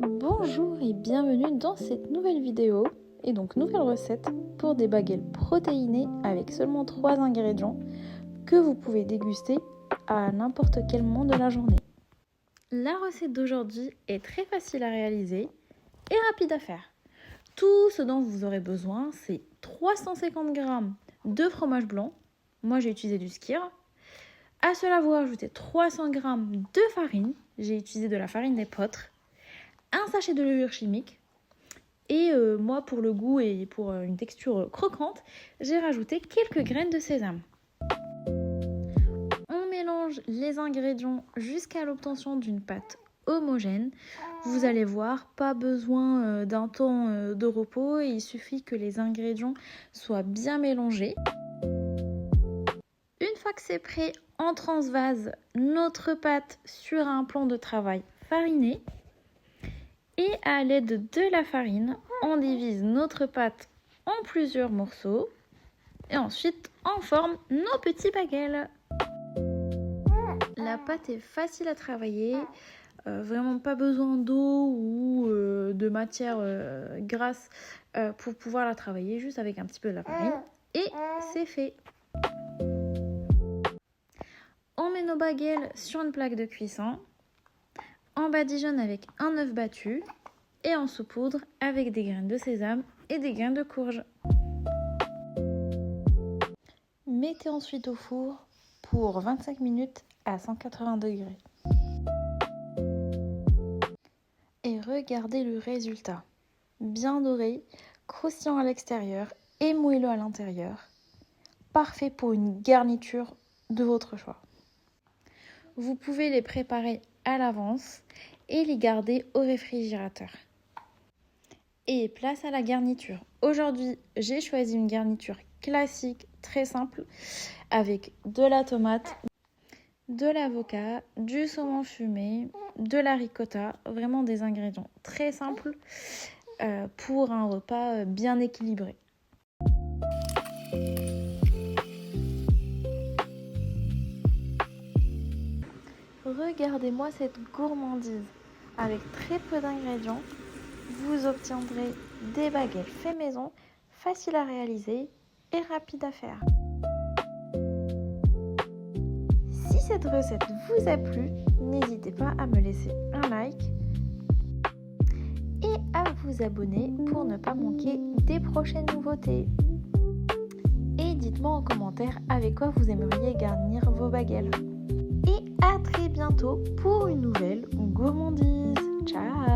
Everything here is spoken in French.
Bonjour et bienvenue dans cette nouvelle vidéo et donc nouvelle recette pour des baguettes protéinées avec seulement 3 ingrédients que vous pouvez déguster à n'importe quel moment de la journée. La recette d'aujourd'hui est très facile à réaliser et rapide à faire. Tout ce dont vous aurez besoin, c'est 350 g de fromage blanc. Moi j'ai utilisé du skyr. À cela vous rajoutez 300 g de farine. J'ai utilisé de la farine d'épeautre. Un sachet de levure chimique et moi pour le goût et pour une texture croquante, j'ai rajouté quelques graines de sésame. On mélange les ingrédients jusqu'à l'obtention d'une pâte homogène. Vous allez voir, pas besoin d'un temps de repos, il suffit que les ingrédients soient bien mélangés. Une fois que c'est prêt, on transvase notre pâte sur un plan de travail fariné. Et à l'aide de la farine, on divise notre pâte en plusieurs morceaux. Et ensuite, on forme nos petits baguettes. La pâte est facile à travailler. Vraiment pas besoin d'eau ou de matière grasse pour pouvoir la travailler. Juste avec un petit peu de la farine. Et c'est fait. On met nos baguettes sur une plaque de cuisson. On badigeonne avec un œuf battu et on saupoudre avec des graines de sésame et des graines de courge. Mettez ensuite au four pour 25 minutes à 180 degrés. Et regardez le résultat. Bien doré, croustillant à l'extérieur et moelleux à l'intérieur. Parfait pour une garniture de votre choix. Vous pouvez les préparer à l'avance et les garder au réfrigérateur. Et place à la garniture. Aujourd'hui, j'ai choisi une garniture classique, très simple, avec de la tomate, de l'avocat, du saumon fumé, de la ricotta, vraiment des ingrédients très simples pour un repas bien équilibré. Regardez-moi cette gourmandise. Avec très peu d'ingrédients, vous obtiendrez des baguettes fait maison, faciles à réaliser et rapides à faire. Si cette recette vous a plu, n'hésitez pas à me laisser un like et à vous abonner pour ne pas manquer des prochaines nouveautés. Et dites-moi en commentaire avec quoi vous aimeriez garnir vos baguettes. Et à très bientôt pour une nouvelle gourmandise. Ciao!